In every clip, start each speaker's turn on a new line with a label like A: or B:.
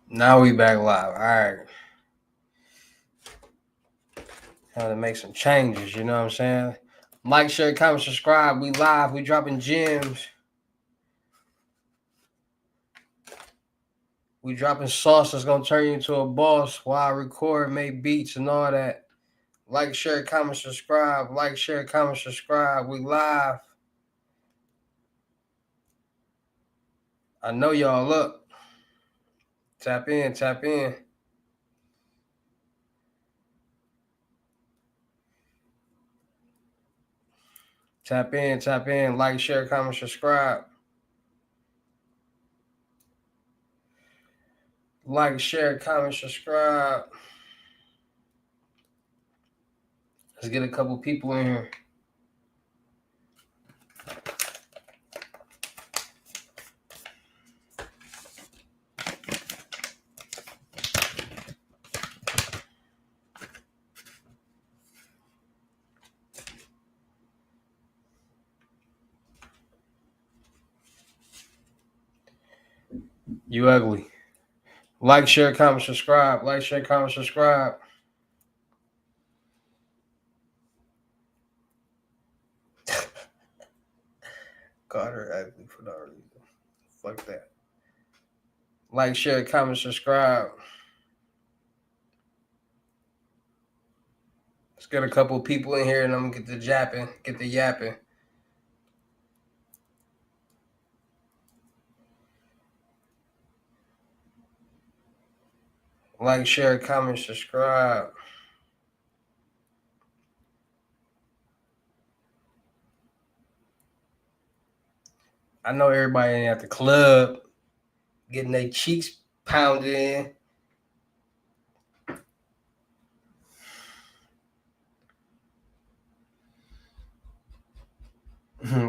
A: Now we back live. All right. Time to make some changes, you know what I'm saying? Like, share, comment, subscribe. We live. We dropping gems. We dropping sauce that's going to turn you into a boss while I record, make beats and all that. Like, share, comment, subscribe. Like, share, comment, subscribe. We live. I know y'all up. Tap in, tap in. Tap in, tap in. Like, share, comment, subscribe. Like, share, comment, subscribe. Let's get a couple people in here. You ugly. Like, share, comment, subscribe. Like, share, comment, subscribe. Called her ugly for no reason. Fuck that. Like, share, comment, subscribe. Let's get a couple people in here and I'm gonna get the japping, get the yapping. Like, share, comment, subscribe. I know everybody at the club getting their cheeks pounded in.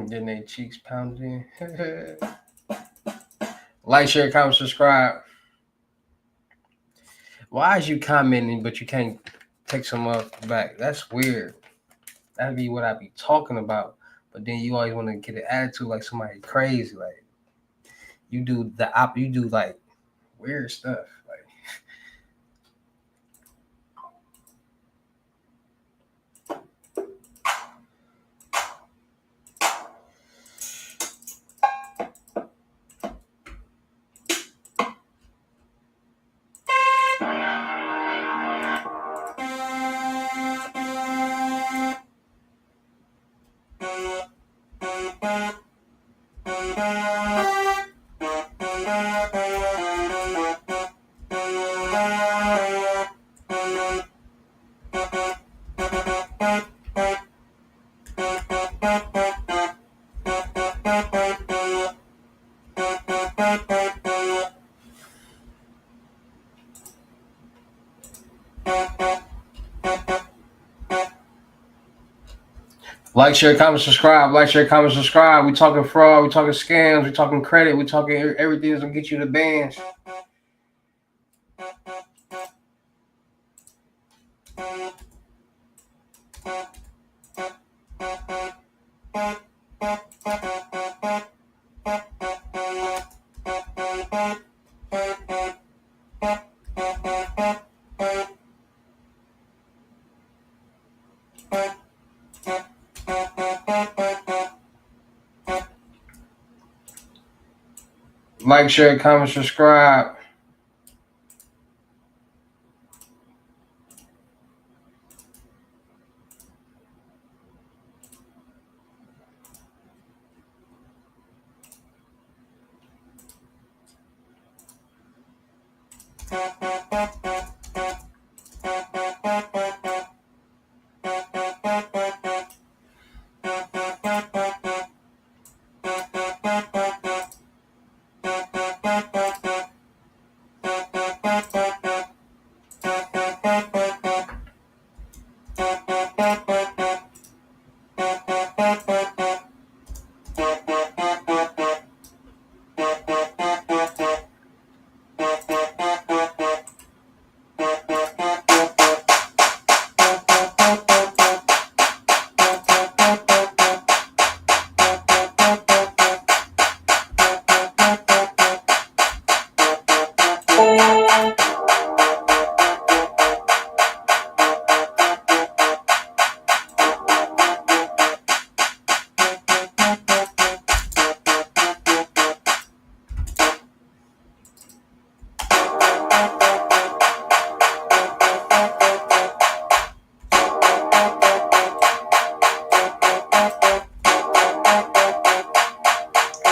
A: Getting their cheeks pounded in. Like, share, comment, subscribe. Why is you commenting but you can't take some up back? That's weird. That'd be what I be talking about. But then you always want to get an attitude like somebody crazy. Like you do you do like weird stuff. Like like, share, comment, subscribe. Like, share, comment, subscribe. We talking fraud. We talking scams. We talking credit. We talking everything that's gonna get you the bands. Like, share, comment, subscribe.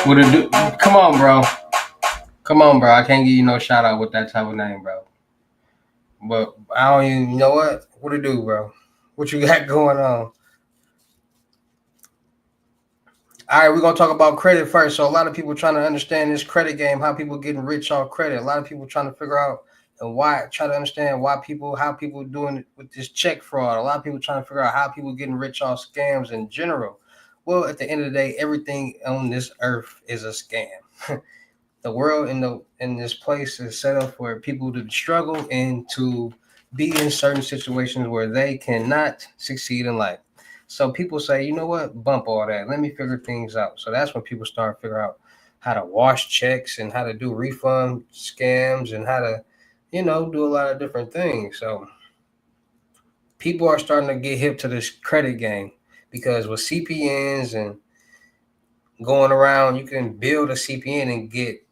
A: What it do? Come on, bro. Come on, bro. I can't give you no shout out with that type of name, bro. But I don't even you know what it do, bro. What you got going on? All right, we're gonna talk about credit first. So a lot of people trying to understand this credit game, how people getting rich off credit. A lot of people trying to figure out and why, try to understand how people doing it with this check fraud. A lot of people trying to figure out how people getting rich off scams in general. Well, at the end of the day, everything on this earth is a scam. The world in this place is set up for people to struggle and to be in certain situations where they cannot succeed in life. So people say, you know what, bump all that. Let me figure things out. So that's when people start to figure out how to wash checks and how to do refund scams and how to, do a lot of different things. So people are starting to get hip to this credit game because with CPNs and going around, you can build a CPN and get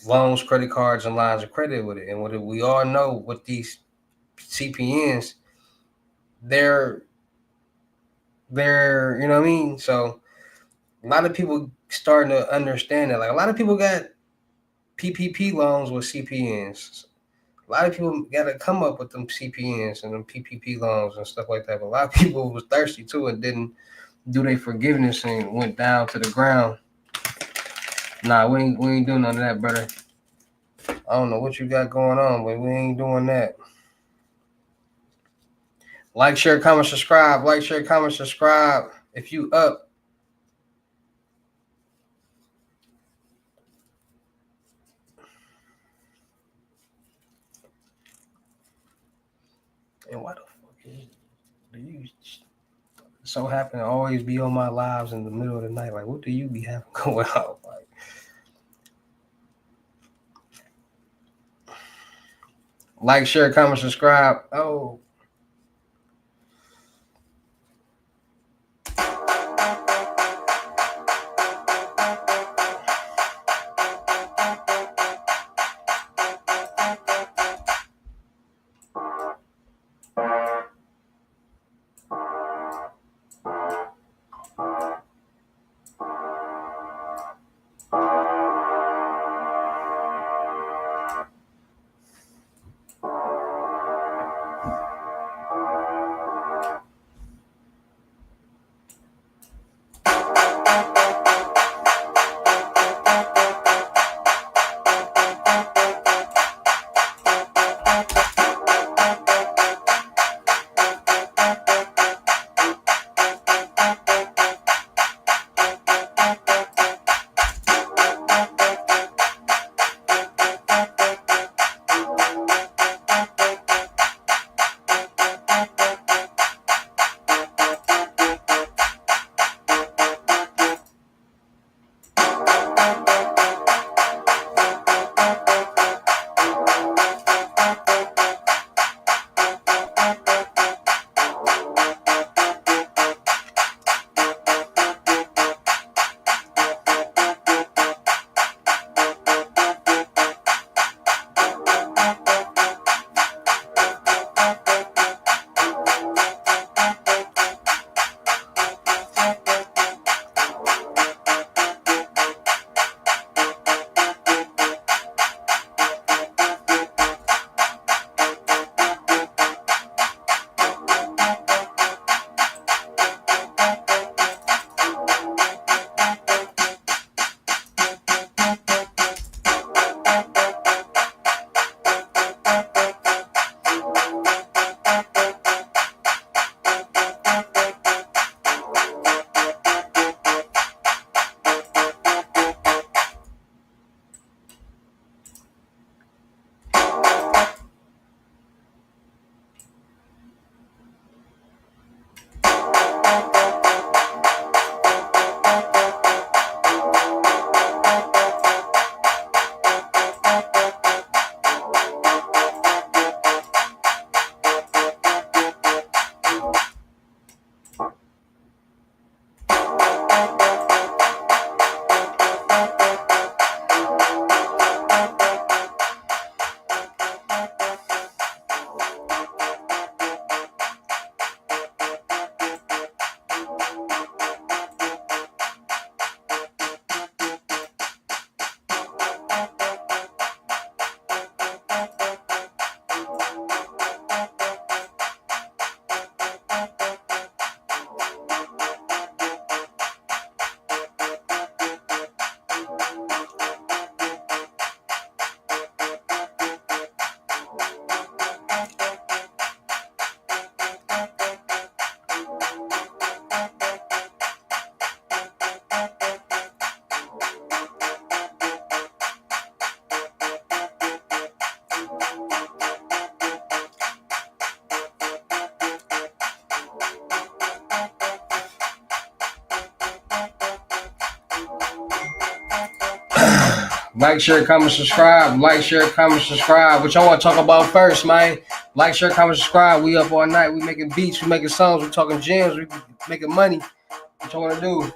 A: loans, credit cards, and lines of credit with it. And what we all know with these CPNs, they're you know what I mean? So a lot of people starting to understand that. Like a lot of people got PPP loans with CPNs. A lot of people got to come up with them CPNs and them PPP loans and stuff like that. But a lot of people was thirsty too and didn't do their forgiveness and went down to the ground. Nah, we ain't doing none of that, brother. I don't know what you got going on, but we ain't doing that. Like, share, comment, subscribe. Like, share, comment, subscribe. If you up. And why the fuck do you so happen to always be on my lives in the middle of the night? Like, what do you be having going on? Like, share, comment, subscribe. Oh. Like, share, comment, subscribe. Like, share, comment, subscribe. What y'all want to talk about first, man? Like, share, comment, subscribe. We up all night. We making beats. We making songs. We talking gems. We making money. What y'all want to do?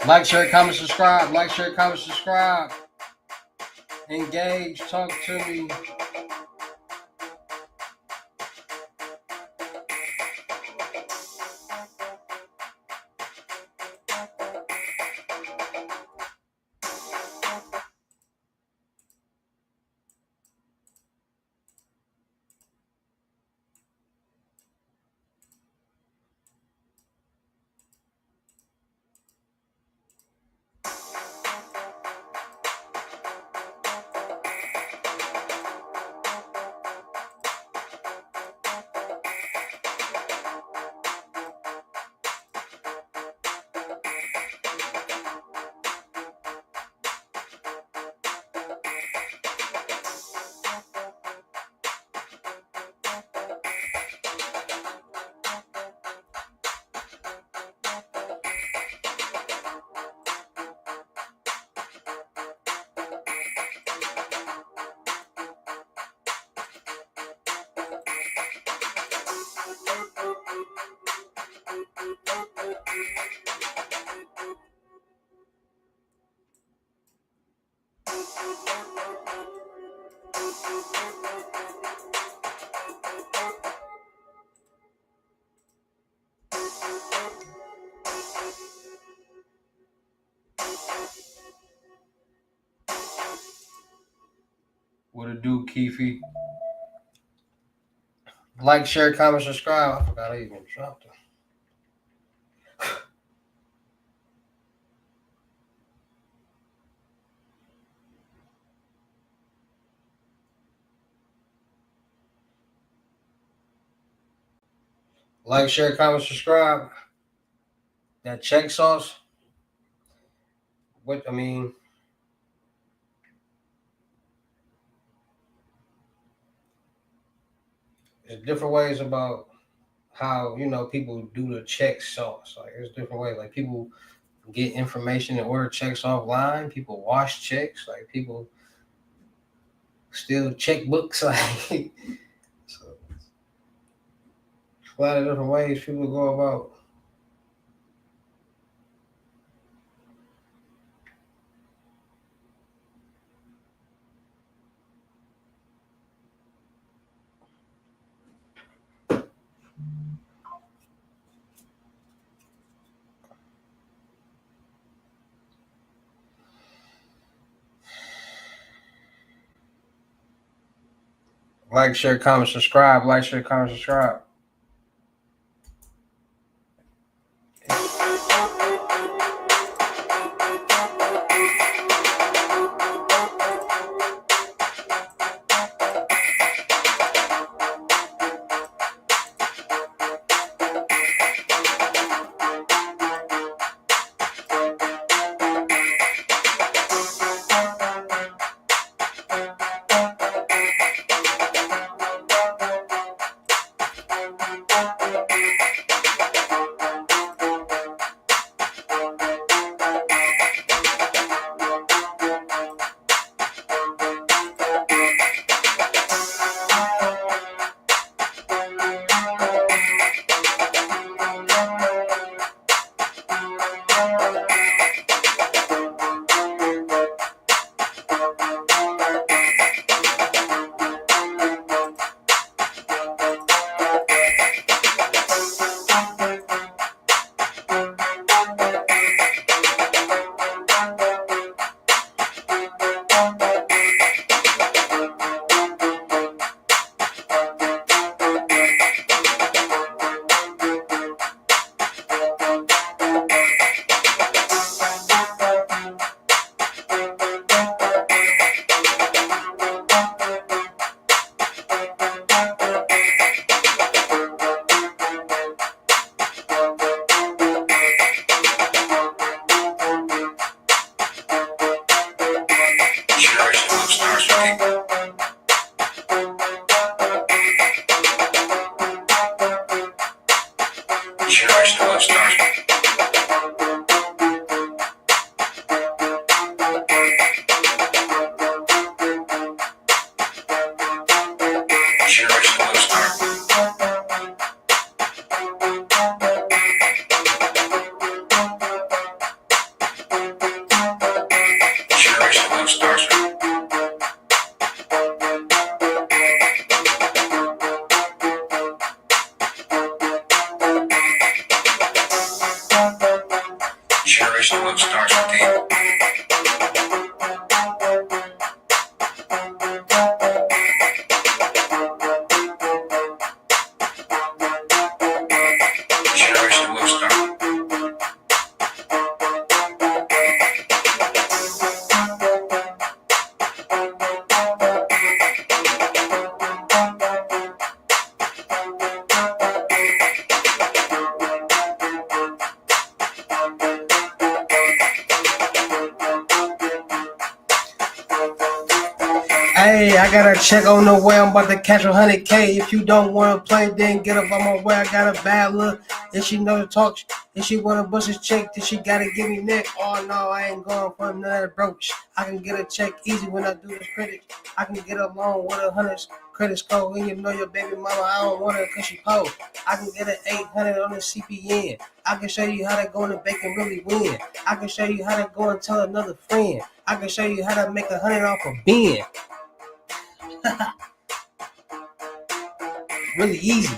A: Like, share, comment, subscribe. Like, share, comment, subscribe. Engage. Talk to me. What it do, Keefy? Like, share, comment, subscribe. I forgot I even dropped it. Like, share, comment, subscribe. That check sauce. What I mean, there's different ways about how people do the check sauce. Like, there's different ways. Like, people get information and order checks offline. People wash checks. Like, people steal checkbooks. Like, so a lot of different ways people go about. Like, share, comment, subscribe. Like, share, comment, subscribe. Generational starts within. Generational starts. Hey, I got a check on the way. I'm about to catch 100K. If you don't want to play, then get up on my way. I got a bad look. If she know to talk, if she want to bust a check, then she gotta give me neck. Oh no, I ain't going for none of that broach. I can get a check easy when I do this credit. I can get a loan with 100 credit score. When you know your baby mama, I don't want her cause she poor. I can get an 800 on the CPN. I can show you how to go in the bank and really win. I can show you how to go and tell another friend. I can show you how to make 100 off a bin. Really easy.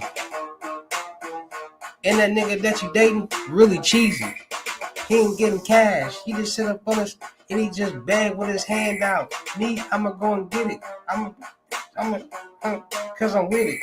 A: And that nigga that you dating, really cheesy. He ain't getting cash. He just sit up on us and he just bag with his hand out. Me, I'ma go and get it. Cause I'm with it.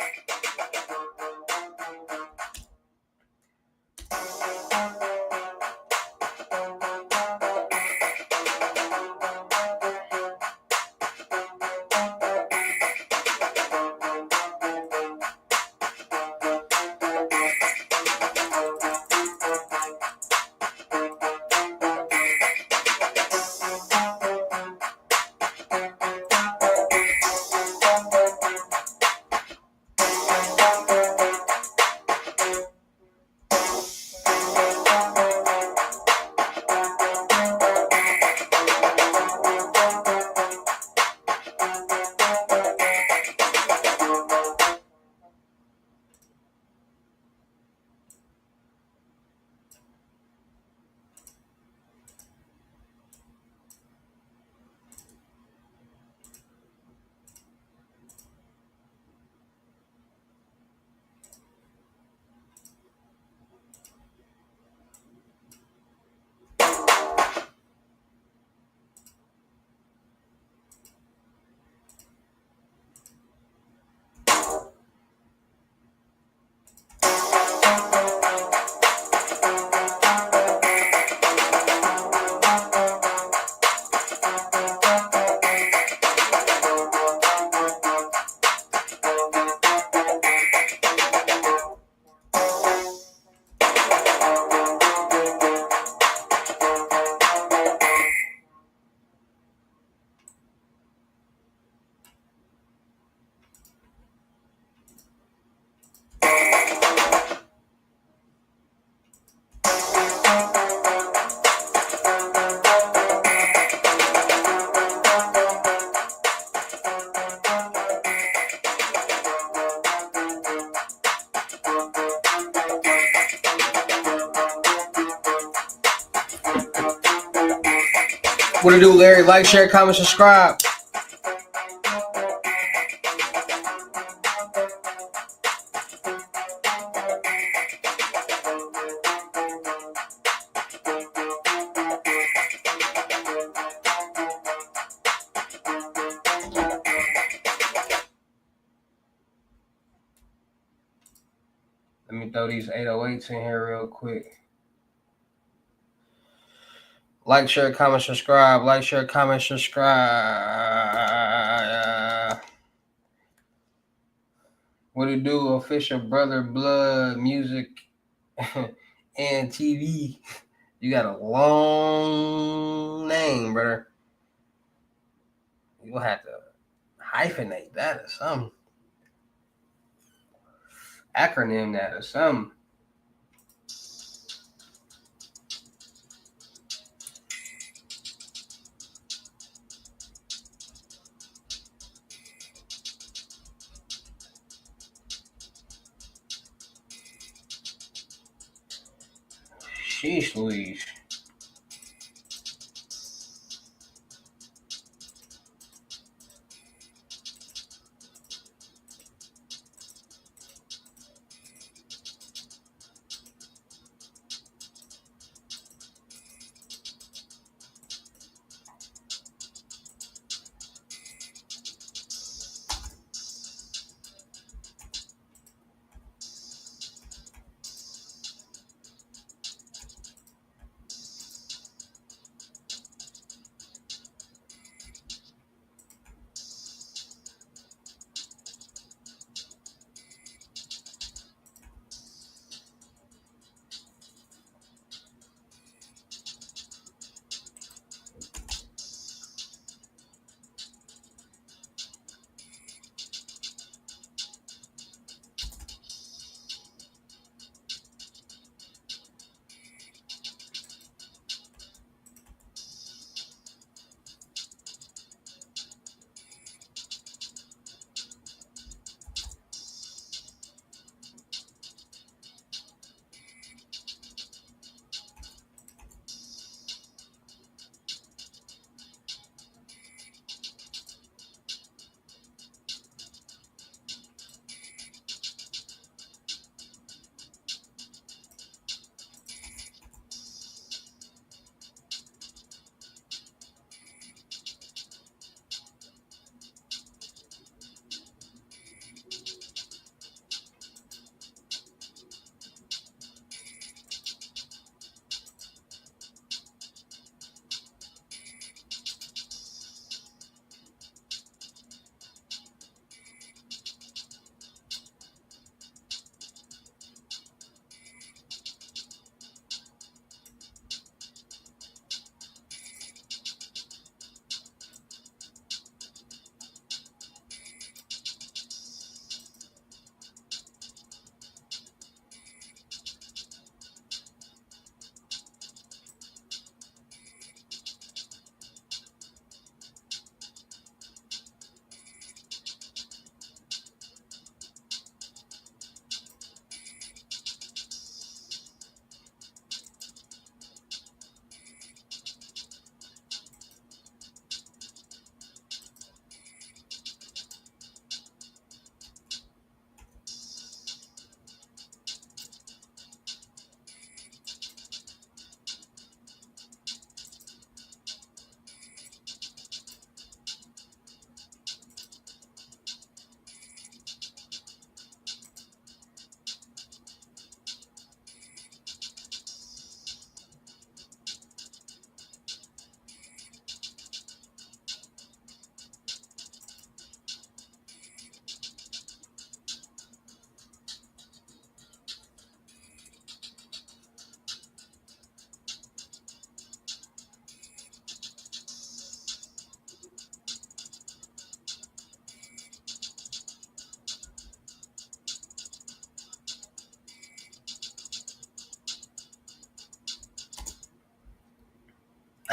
A: What to do, Larry? Like, share, comment, subscribe. Let me throw these 808s in here real quick. Like, share, comment, subscribe. Like, share, comment, subscribe. What to do? Official Brother Blood Music and TV. You got a long name, brother. You'll have to hyphenate that or something. Acronym that or something. Sheesh Louise.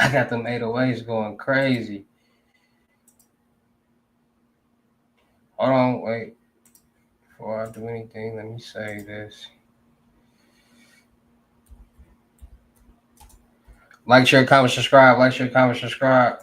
A: I got them 808s going crazy. Hold on, wait. Before I do anything, let me say this. Like, share, comment, subscribe. Like, share, comment, subscribe.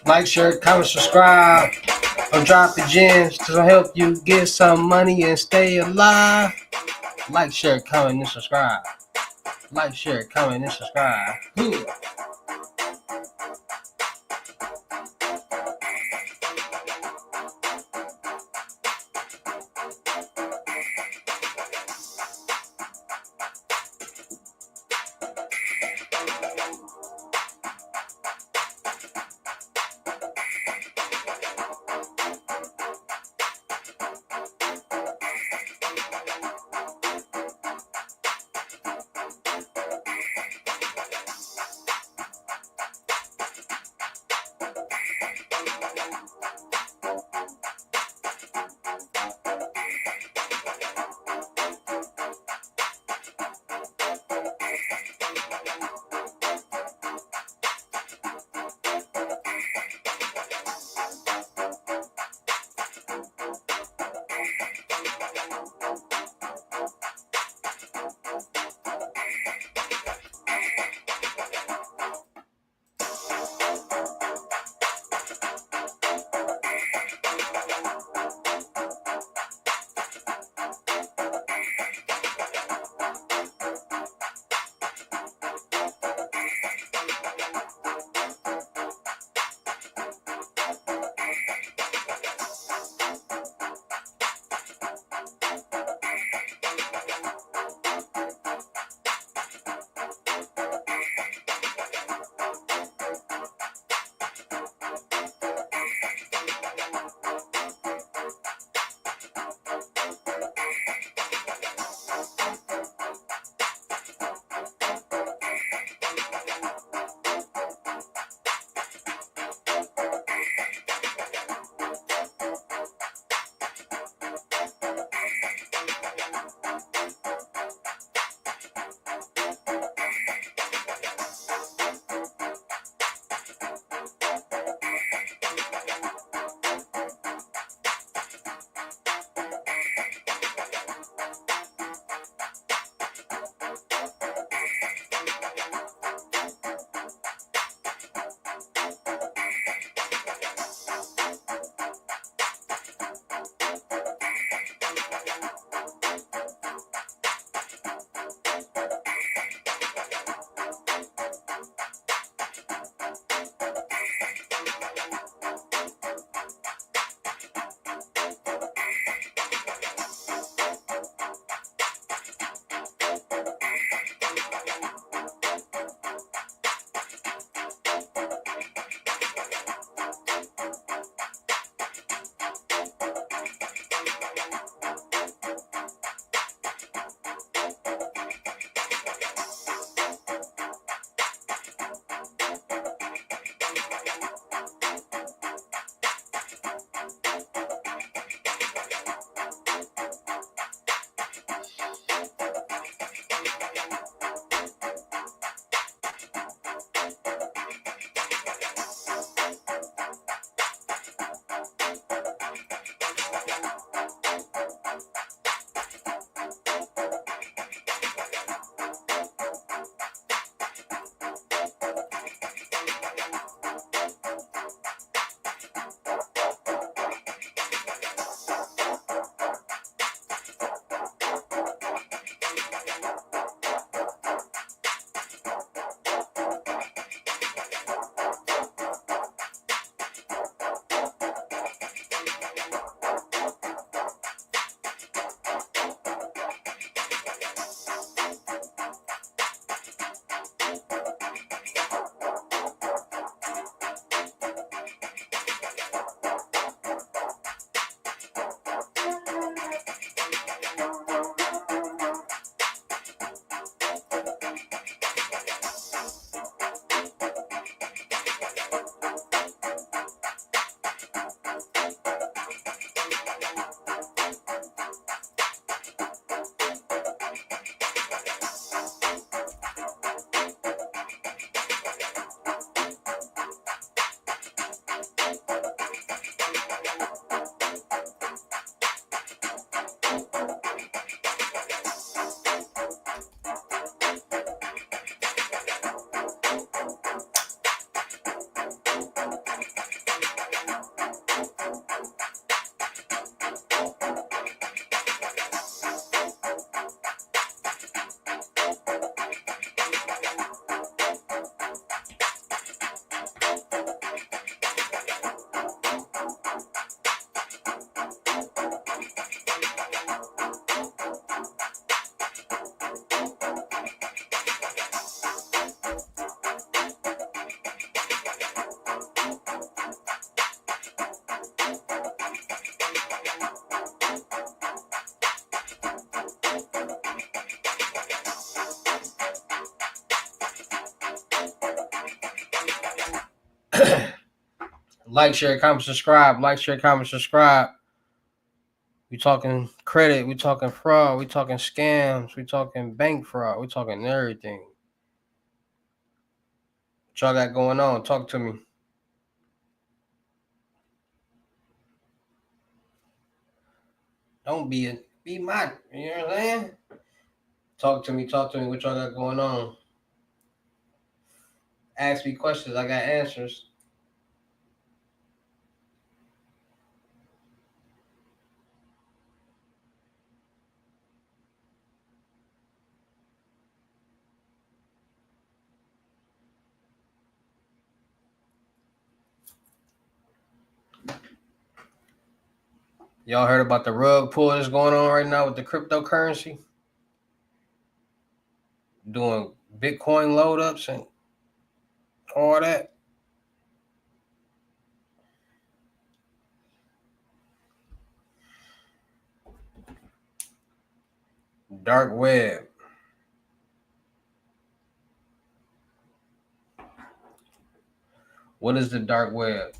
A: Like, share, comment, subscribe, or drop your gems to help you get some money and stay alive. Like, share, comment, and subscribe. Like, share, comment, and subscribe. Ooh. Like, share, comment, subscribe. Like, share, comment, subscribe. We talking credit. We talking fraud. We talking scams. We talking bank fraud. We talking everything. What y'all got going on? Talk to me. Don't be my. You know what I'm saying? Talk to me. Talk to me. What y'all got going on? Ask me questions. I got answers. Y'all heard about the rug pull that's going on right now with the cryptocurrency? Doing Bitcoin load ups and all that. Dark web. What is the dark web?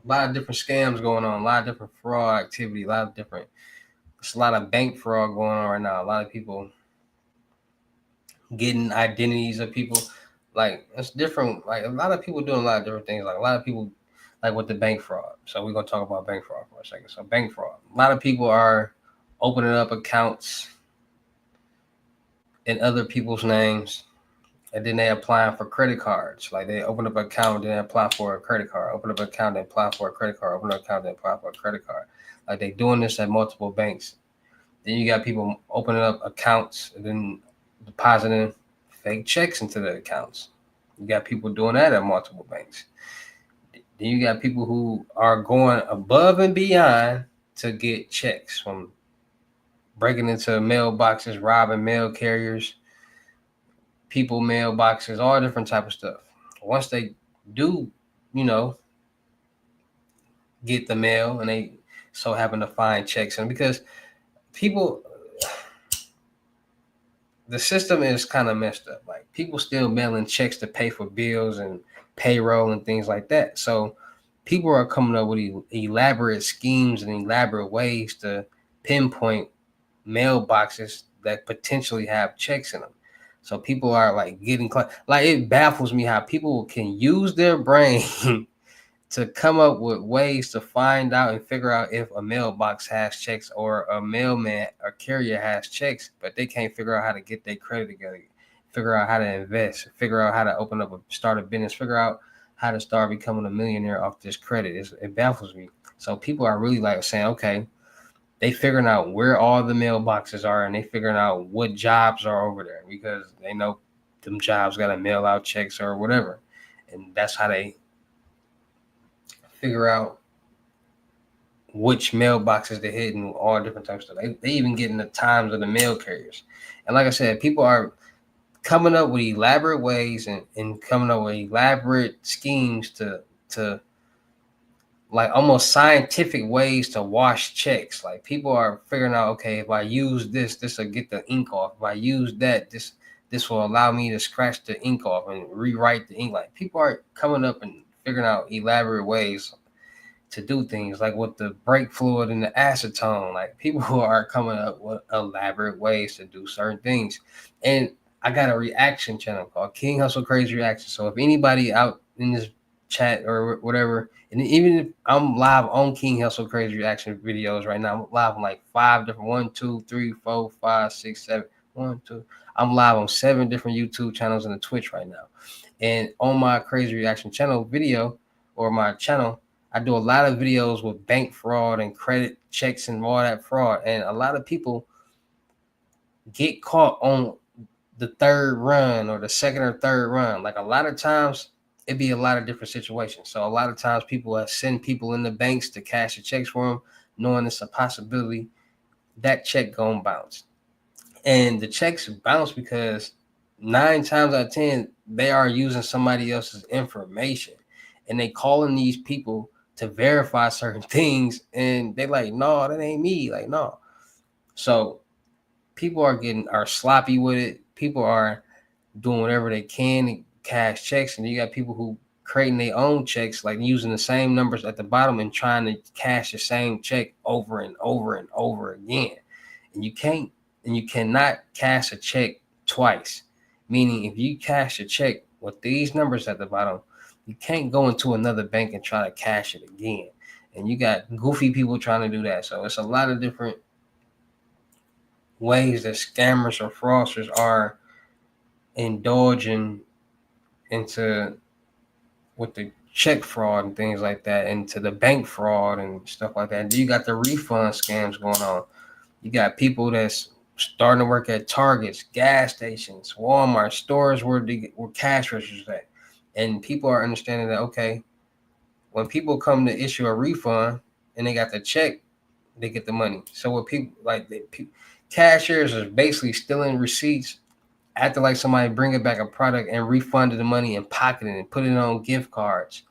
A: A lot of different scams going on, a lot of different fraud activity, it's a lot of bank fraud going on right now. A lot of people getting identities of people. Like, it's different. Like, a lot of people doing a lot of different things. Like, a lot of people, like with the bank fraud. So we're gonna talk about bank fraud for a second. So bank fraud. A lot of people are opening up accounts in other people's names, and then they applying for credit cards. Like, they open up an account, then apply for a credit card. Open up an account, then apply for a credit card. Open up an account, then apply for a credit card. Like, they doing this at multiple banks. Then you got people opening up accounts and then depositing fake checks into the accounts. You got people doing that at multiple banks. Then you got people who are going above and beyond to get checks, from breaking into mailboxes, robbing mail carriers, people mailboxes, all different type of stuff. Once they do, you know, get the mail and they so happen to find checks, and because people, the system is kind of messed up. Like, people still mailing checks to pay for bills and payroll and things like that. So people are coming up with elaborate schemes and elaborate ways to pinpoint mailboxes that potentially have checks in them. So people are like like, it baffles me how people can use their brain to come up with ways to find out and figure out if a mailbox has checks or a mailman or carrier has checks, but they can't figure out how to get their credit together, figure out how to invest, figure out how to start a business, figure out how to start becoming a millionaire off this credit. It baffles me. So people are really like saying, okay, they figuring out where all the mailboxes are, and they figuring out what jobs are over there, because they know them jobs got to mail out checks or whatever. And that's how they figure out which mailboxes they hit and all different types of stuff. They even getting the times of the mail carriers. And like I said, people are coming up with elaborate ways and coming up with elaborate schemes to like almost scientific ways to wash checks. Like, people are figuring out, okay, if I use this will get the ink off. If I use that, this will allow me to scratch the ink off and rewrite the ink. Like, people are coming up and figuring out elaborate ways to do things, like with the brake fluid and the acetone. Like, people who are coming up with elaborate ways to do certain things. And I got a reaction channel called King Hustle Crazy Reaction. So if anybody out in this chat or whatever, and even if I'm live on King Hustle Crazy Reaction videos right now, I'm live on like 5 different 1, 2, 3, 4, 5, 6, 7, 1, 2. I'm live on 7 different YouTube channels and a Twitch right now. And on my Crazy Reaction channel video, or my channel, I do a lot of videos with bank fraud and credit checks and all that fraud. And a lot of people get caught on the third run or the second or third run. Like, a lot of times it'd be a lot of different situations. So a lot of times people send people in the banks to cash the checks for them, knowing it's a possibility that check gonna bounce. And the checks bounce because 9 times out of 10, they are using somebody else's information. and they calling these people to verify certain things, and they like, no, that ain't me. Like, no. So people are sloppy with it. People are doing whatever they can to cash checks, and you got people who creating their own checks, like using the same numbers at the bottom and trying to cash the same check over and over and over again. And you cannot cash a check twice. Meaning, if you cash a check with these numbers at the bottom, you can't go into another bank and try to cash it again. And you got goofy people trying to do that. So it's a lot of different ways that scammers or fraudsters are indulging into with the check fraud and things like that, into the bank fraud and stuff like that. And you got the refund scams going on. You got people that's starting to work at Targets, gas stations, Walmart, stores where cash registers at. And people are understanding that, okay, when people come to issue a refund and they got the check, they get the money. So what people like, cashiers are basically stealing receipts acting like somebody bringing back a product and refunded the money and pocketing it, put it on gift cards,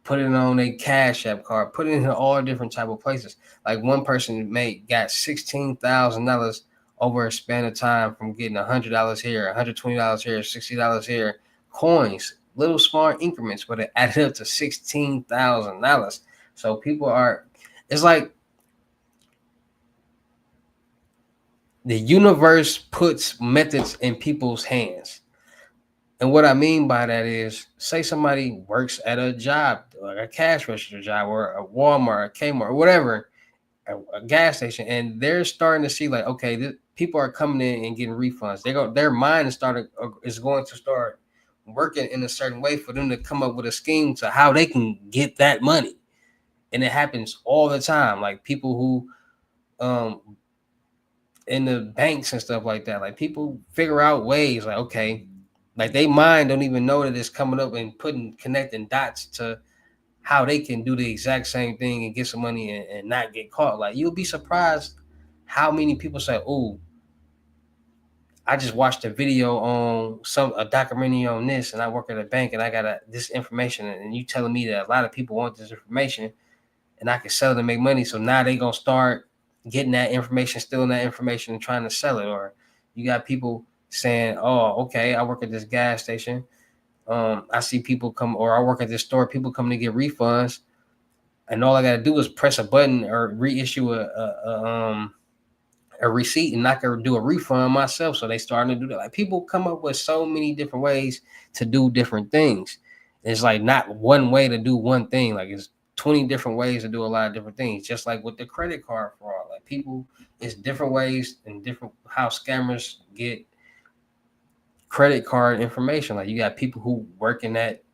A: put it on a Cash App card, put it in all different type of places. Like one person got $16,000 over a span of time from getting $100 here, $120 here, $60 here, coins, little small increments, but it added up to $16,000. So people are, it's like the universe puts methods in people's hands. And what I mean by that is, say somebody works at a job, like a cash register job, or a Walmart, a Kmart, or whatever, a gas station, and they're starting to see like, okay, people are coming in and getting refunds. Their mind is going to start working in a certain way for them to come up with a scheme to how they can get that money. And it happens all the time. Like people who in the banks and stuff like that, like people figure out ways, like, okay, like they mind don't even know that it's coming up and connecting dots to how they can do the exact same thing and get some money and not get caught. Like you'll be surprised how many people say, "Oh, I just watched a video on a documentary on this, and I work at a bank, and I got this information, and you telling me that a lot of people want this information, and I can sell it and make money. So now they gonna start getting that information, stealing that information, and trying to sell it." Or you got people saying, "Oh, okay, I work at this gas station. I see people come, or I work at this store. People come to get refunds, and all I got to do is press a button or reissue a receipt, and I can do a refund myself." So they starting to do that. Like people come up with so many different ways to do different things. It's like not one way to do one thing. Like it's 20 different ways to do a lot of different things. Just like with the credit card fraud, like people, it's different ways and different how scammers get credit card information. Like you got people who work in that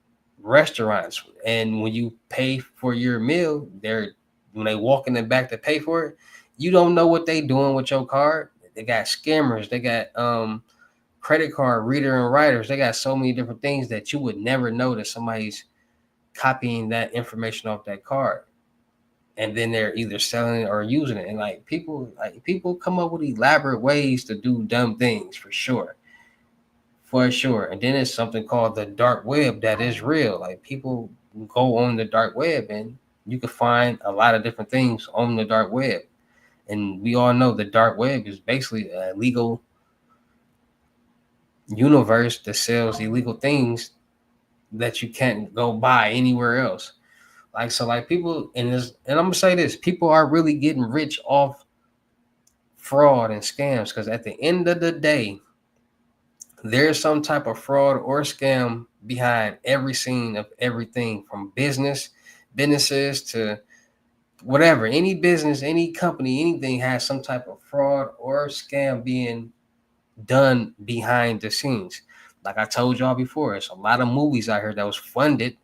A: restaurants, and when you pay for your meal, when they walk in the back to pay for it, you don't know what they doing with your card. They got scammers, they got credit card reader and writers, they got so many different things that you would never know that somebody's copying that information off that card, and then they're either selling it or using it. And like people come up with elaborate ways to do dumb things, for sure. And then it's something called the dark web that is real. Like people go on the dark web, and you can find a lot of different things on the dark web. And we all know the dark web is basically a legal universe that sells illegal things that you can't go buy anywhere else. Like so, like people and I'm gonna say this: people are really getting rich off fraud and scams, because at the end of the day, there's some type of fraud or scam behind every scene of everything, from businesses to whatever. Any business, any company, anything has some type of fraud or scam being done behind the scenes. Like I told y'all before, it's a lot of movies out here that was funded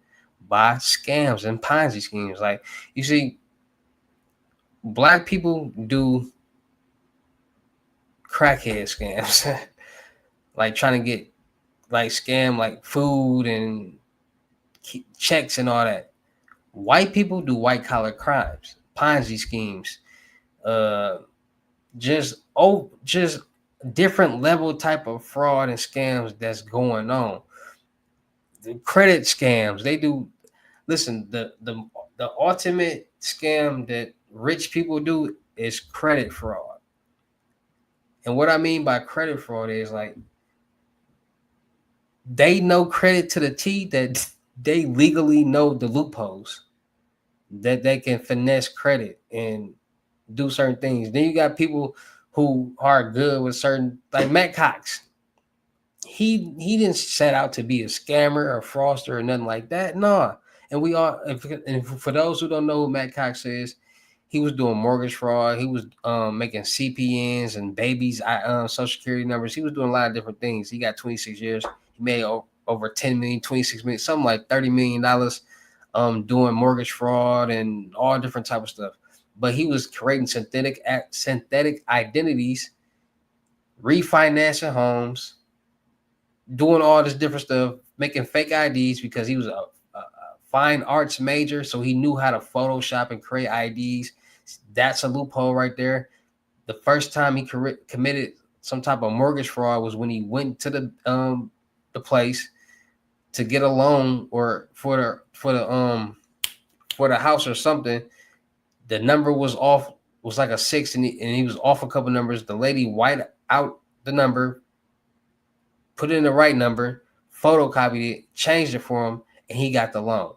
A: by scams and Ponzi schemes. Like you see, black people do crackhead scams, like trying to get like scam like food and checks and all that. White people do white collar crimes, Ponzi schemes, uh, just different level type of fraud and scams that's going on. The credit scams, they do. Listen, the ultimate scam that rich people do is credit fraud. And what I mean by credit fraud is like they know credit to the T that they legally know the loopholes that they can finesse credit and do certain things. Then you got people who are good with certain, like Matt Cox. He didn't set out to be a scammer or fraudster or nothing like that. No. And we all, and for those who don't know who Matt Cox is, he was doing mortgage fraud. He was making CPNs and babies, social security numbers. He was doing a lot of different things. He got 26 years. He made over 10 million, 26 million, something like $30 million doing mortgage fraud and all different type of stuff. But he was creating synthetic identities, refinancing homes, doing all this different stuff, making fake IDs because he was a fine arts major, so he knew how to Photoshop and create IDs. That's a loophole right there. The first time he committed some type of mortgage fraud was when he went to the place to get a loan or for the house or something. The number was off, was like a 6, and he was off a couple numbers. The lady whited out the number, put in the right number, photocopied it, changed it for him, and he got the loan.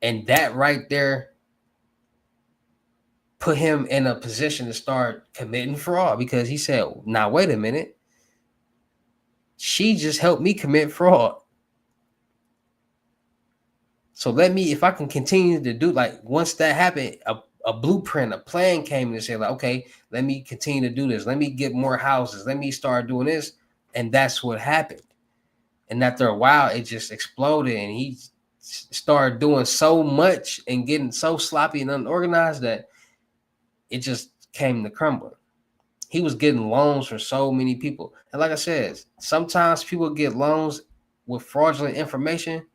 A: And that right there put him in a position to start committing fraud because he said, now, wait a minute. She just helped me commit fraud. So if I can continue to do, like, once that happened, a blueprint, a plan came and said, like, okay, let me continue to do this. Let me get more houses. Let me start doing this. And that's what happened. And after a while, it just exploded, and he started doing so much and getting so sloppy and unorganized that it just came to crumbling. He was getting loans for so many people. And like I said, sometimes people get loans with fraudulent information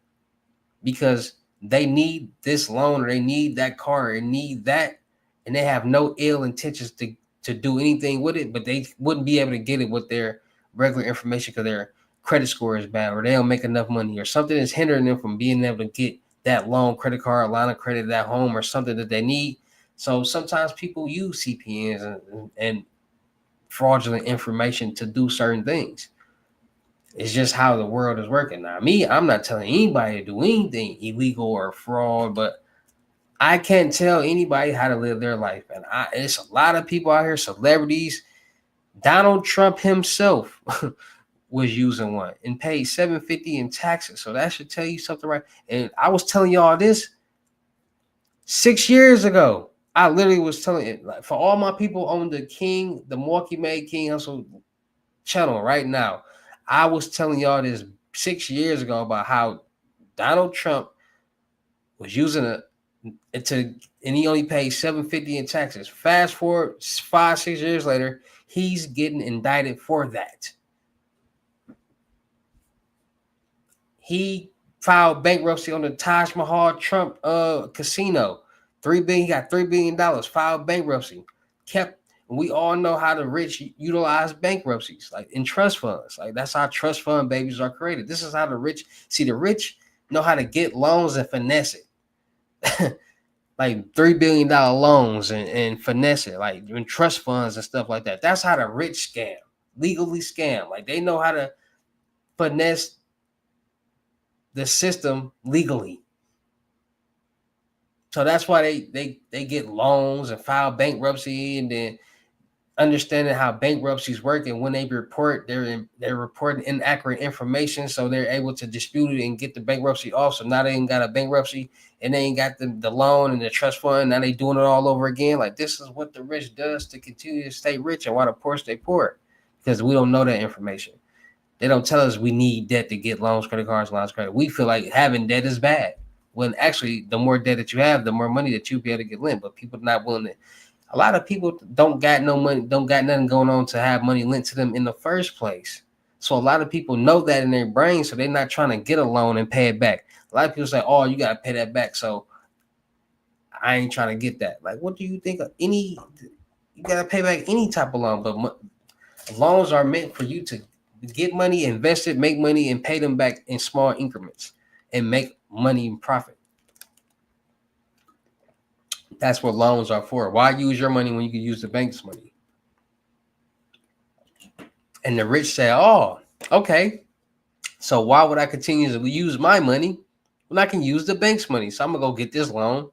A: because they need this loan or they need that car or need that, and they have no ill intentions to do anything with it, but they wouldn't be able to get it with their regular information because their credit score is bad or they don't make enough money or something is hindering them from being able to get that loan, credit card, line of credit, that home, or something that they need. So sometimes people use CPNs and fraudulent information to do certain things. It's just how the world is working. Now, I'm not telling anybody to do anything illegal or fraud, but I can't tell anybody how to live their life. And it's a lot of people out here, celebrities. Donald Trump himself was using one and paid $750 in taxes. So that should tell you something, right? And I was telling y'all this 6 years ago. I literally was telling it, like, for all my people on the Milwaukee Made King Hussle channel right now. I was telling y'all this 6 years ago about how Donald Trump was using and he only paid $750 in taxes. Fast forward 5-6 years later, he's getting indicted for that. He filed bankruptcy on the Taj Mahal Trump casino. He got $3 billion, filed bankruptcy. We all know how the rich utilize bankruptcies, like in trust funds. Like, that's how trust fund babies are created. This is how the rich know how to get loans and finesse it. Like $3 billion loans and finesse it, like in trust funds and stuff like that. That's how the rich scam, legally scam. Like, they know how to finesse the system legally. So that's why they get loans and file bankruptcy, and then understanding how bankruptcies work, and when they report, they're reporting inaccurate information, so they're able to dispute it and get the bankruptcy off. So now they ain't got a bankruptcy, and they ain't got the loan and the trust fund. Now they doing it all over again. Like, this is what the rich does to continue to stay rich, and why the poor stay poor, because we don't know that information. They don't tell us we need debt to get loans, credit cards, lines of credit. We feel like having debt is bad, when actually the more debt that you have, the more money that you'll be able to get lent. But people are not willing to. A lot of people don't got no money, don't got nothing going on to have money lent to them in the first place. So a lot of people know that in their brain, so they're not trying to get a loan and pay it back. A lot of people say, "Oh, you got to pay that back," so I ain't trying to get that. Like, what do you think of any? You got to pay back any type of loan, but loans are meant for you to get money, invest it, make money, and pay them back in small increments and make money and profit. That's what loans are for. Why use your money when you can use the bank's money? And the rich say, oh, okay, so why would I continue to use my money when I can use the bank's money? So I'm gonna go get this loan,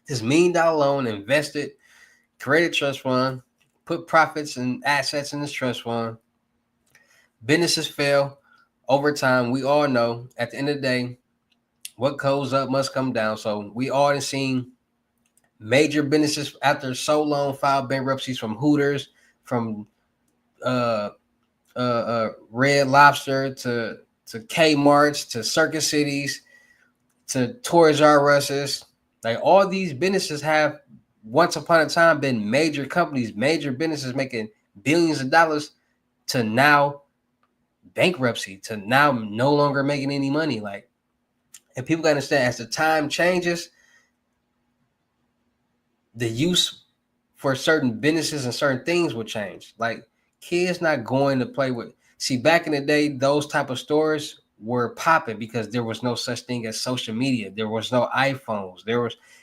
A: this $1 million loan, invest it, create a trust fund, put profits and assets in this trust fund. Businesses fail over time. We all know at the end of the day, what goes up must come down. So we all have seen major businesses after so long file bankruptcies, from Hooters, from uh, Red Lobster to Kmart's to Circus Cities to Toys R Us's. Like, all these businesses have once upon a time been major companies, major businesses making billions of dollars, to now bankruptcy, to now no longer making any money. Like, and people gotta understand, as the time changes, the use for certain businesses and certain things will change. Like, kids not going to play with. See, back in the day, those type of stores were popping because there was no such thing as social media. There was no iPhones.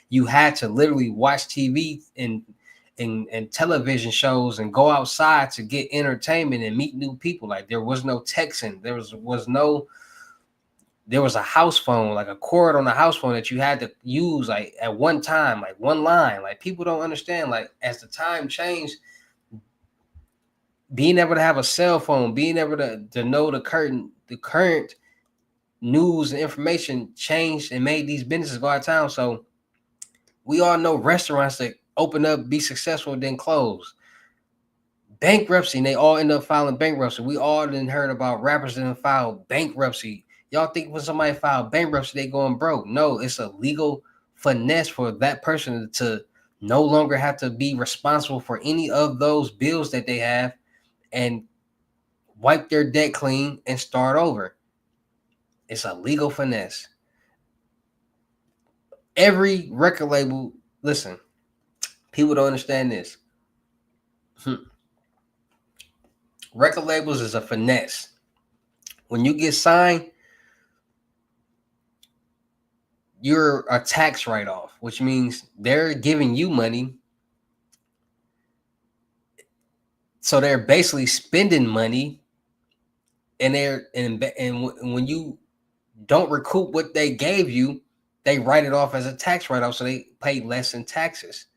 A: You had to literally watch TV and television shows and go outside to get entertainment and meet new people. Like, there was no texting. There was a house phone, like a cord on the house phone that you had to use like at one time, like one line. Like, people don't understand. Like, as the time changed, being able to have a cell phone, being able to know the current news and information changed and made these businesses go out of town. So we all know restaurants that open up, be successful, then close. Bankruptcy, and they all end up filing bankruptcy. We all didn't heard about rappers that filed bankruptcy. Y'all think when somebody filed bankruptcy, they going broke? No, it's a legal finesse for that person to no longer have to be responsible for any of those bills that they have, and wipe their debt clean and start over. It's a legal finesse. Every record label, listen, people don't understand this. Record labels is a finesse. When you get signed, you're a tax write-off, which means they're giving you money. So they're basically spending money, and when you don't recoup what they gave you, they write it off as a tax write-off, so they pay less in taxes.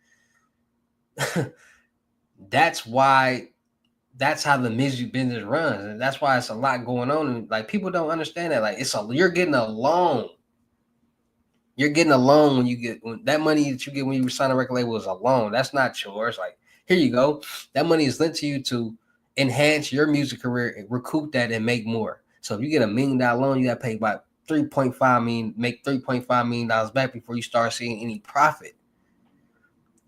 A: That's why that's how the music business runs, and that's why it's a lot going on. And like, people don't understand that. Like, you're getting a loan. You're getting a loan when that money that you get when you sign a record label is a loan. That's not yours. Like, here you go. That money is lent to you to enhance your music career and recoup that and make more. So if you get $1 million loan, you got to pay about 3.5 million, make $3.5 million back before you start seeing any profit.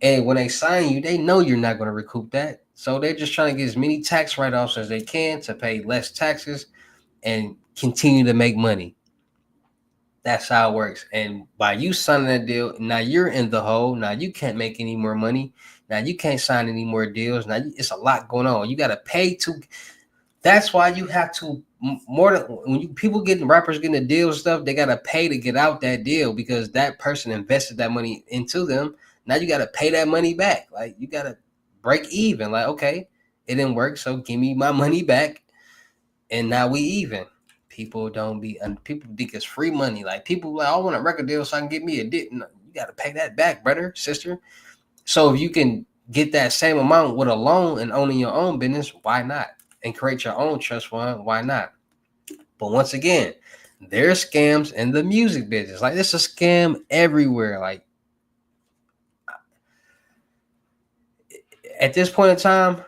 A: And when they sign you, they know you're not going to recoup that. So they're just trying to get as many tax write-offs as they can to pay less taxes and continue to make money. That's how it works. And by you signing that deal, now you're in the hole. Now you can't make any more money. Now you can't sign any more deals. Now it's a lot going on. You got to pay to. That's why you have to, more than when people getting, rappers getting the deal stuff, they got to pay to get out that deal because that person invested that money into them. Now you got to pay that money back. Like, you got to break even. Like, okay, it didn't work, so give me my money back, and now we even. People think it's free money. Like, people like, I want a record deal so I can get me a deal. No, you got to pay that back, brother, sister. So if you can get that same amount with a loan and owning your own business, why not? And create your own trust fund, why not? But once again, there's scams in the music business. Like, it's a scam everywhere. Like, at this point in time,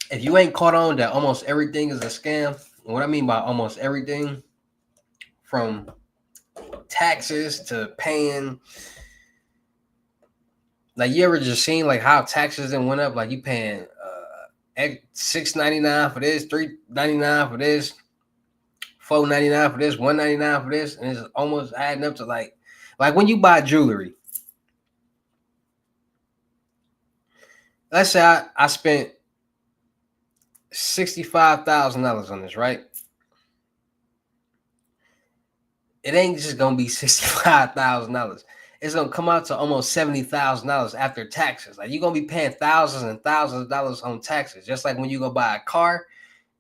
A: if you ain't caught on that almost everything is a scam, what I mean by almost everything, from taxes to paying, like, you ever just seen like how taxes then went up? Like, you paying $6.99 for this, $3.99 for this, $4.99 for this, $1.99 for this, and it's almost adding up to like when you buy jewelry. Let's say I spent $65,000 on this, right? it ain't just gonna be $65,000. It's gonna come out to almost $70,000 after taxes. Like you're gonna be paying thousands and thousands of dollars on taxes. Just like when you go buy a car,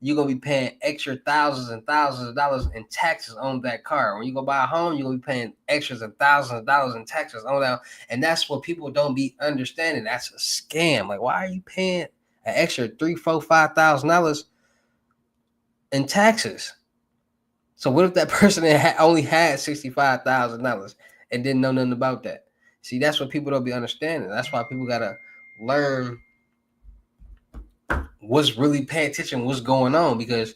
A: you're gonna be paying extra thousands and thousands of dollars in taxes on that car. When you go buy a home, you're gonna be paying extras and thousands of dollars in taxes on that. And that's what people don't be understanding. That's a scam. Like, why are you paying an extra $3, $4, $5,000 in taxes? So what if that person only had $65,000 and didn't know nothing about that? See, that's what people don't be understanding. That's why people gotta learn what's really paying attention, what's going on, because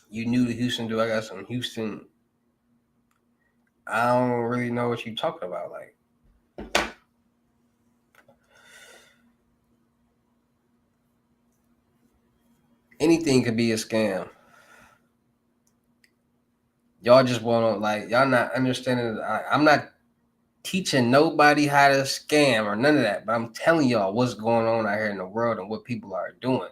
A: you new to Houston, do I got some Houston? I don't really know what you talking about. Like, anything could be a scam. Y'all just want to, like, y'all not understanding. I'm not teaching nobody how to scam or none of that, but I'm telling y'all what's going on out here in the world and what people are doing.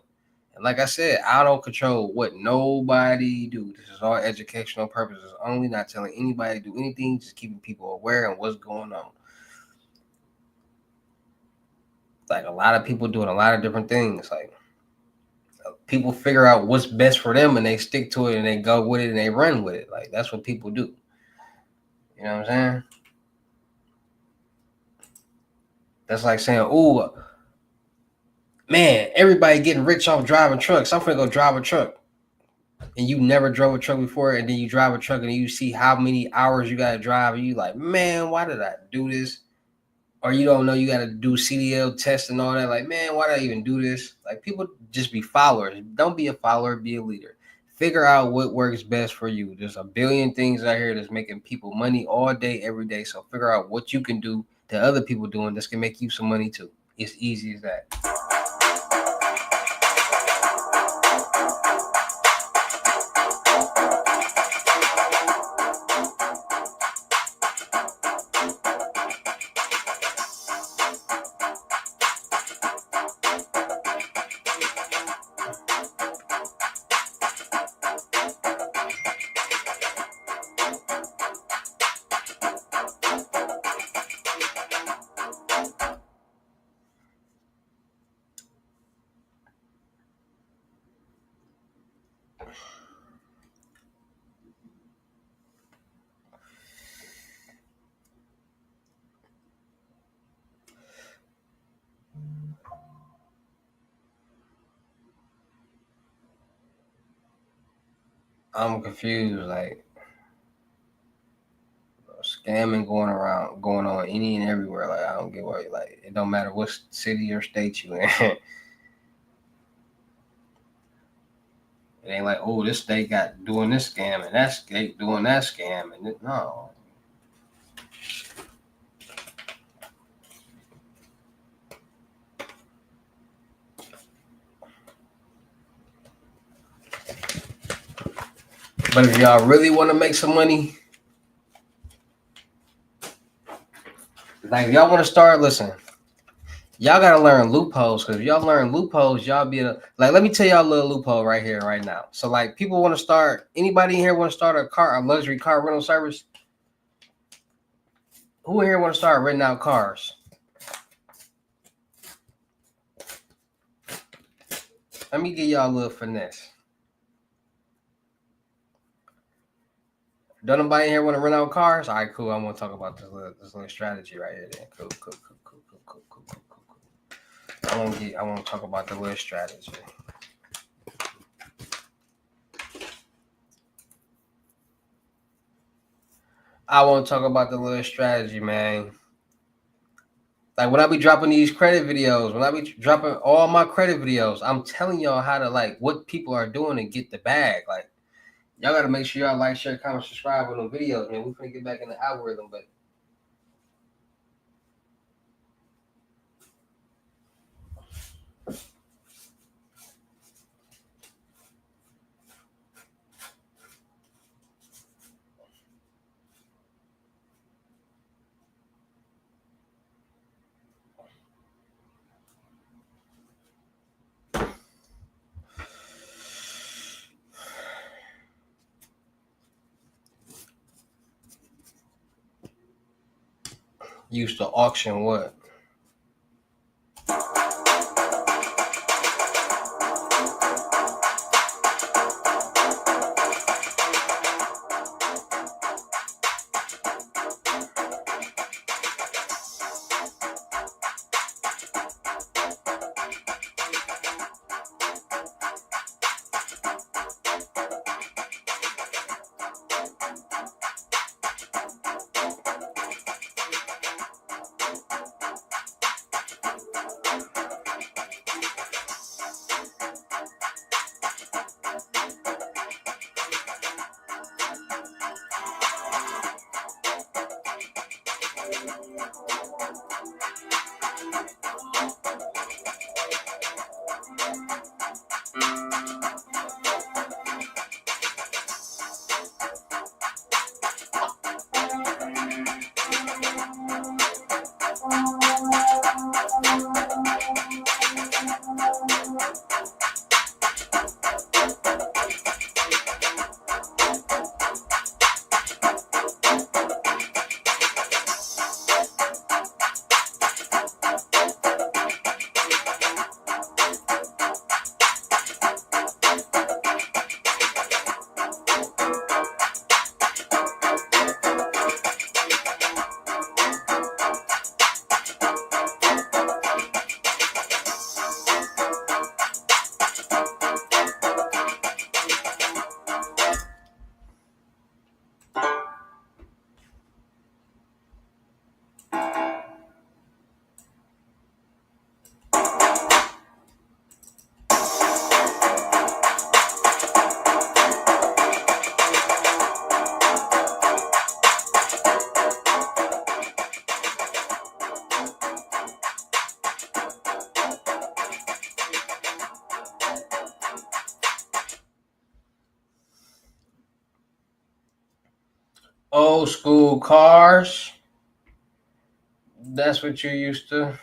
A: And like I said, I don't control what nobody do. This is all educational purposes only, not telling anybody to do anything, just keeping people aware of what's going on. Like, a lot of people doing a lot of different things. Like, people figure out what's best for them and they stick to it and they go with it and they run with it. Like, that's what people do. You know what I'm saying? That's like saying, "Oh, man, everybody getting rich off driving trucks. I'm gonna go drive a truck." And you never drove a truck before, and then you drive a truck and you see how many hours you gotta drive, and you like, man, why did I do this? Or you don't know you gotta do CDL tests and all that. Like, man, why did I even do this? Like, people just be followers. Don't be a follower, be a leader. Figure out what works best for you. There's a billion things out here that's making people money all day, every day. So figure out what you can do that other people doing that's gonna make you some money too. It's easy as that. I'm confused. Like, scamming going on any and everywhere. Like, I don't get why. Like, it don't matter what city or state you in. It ain't like, oh, this state got doing this scam and that state doing that scam, and no. But if y'all really want to make some money, like, if y'all want to start, listen, y'all gotta learn loopholes. Because if y'all learn loopholes, y'all be like, let me tell y'all a little loophole right here, right now. So, like, people want to start. Anybody in here want to start a luxury car rental service? Who in here want to start renting out cars? Let me give y'all a little finesse. Don't nobody here want to rent out cars? All right, cool. I want to talk about this little strategy right here. Then. Cool. I want to talk about the little strategy. I want to talk about the little strategy, man. Like, when I be dropping these credit videos, when I be dropping all my credit videos, I'm telling y'all how to, like, what people are doing and get the bag. Like, y'all got to make sure y'all like, share, comment, subscribe on the videos, man. We're going to get back in the algorithm, but Used to auction what? Old school cars. That's what you used to.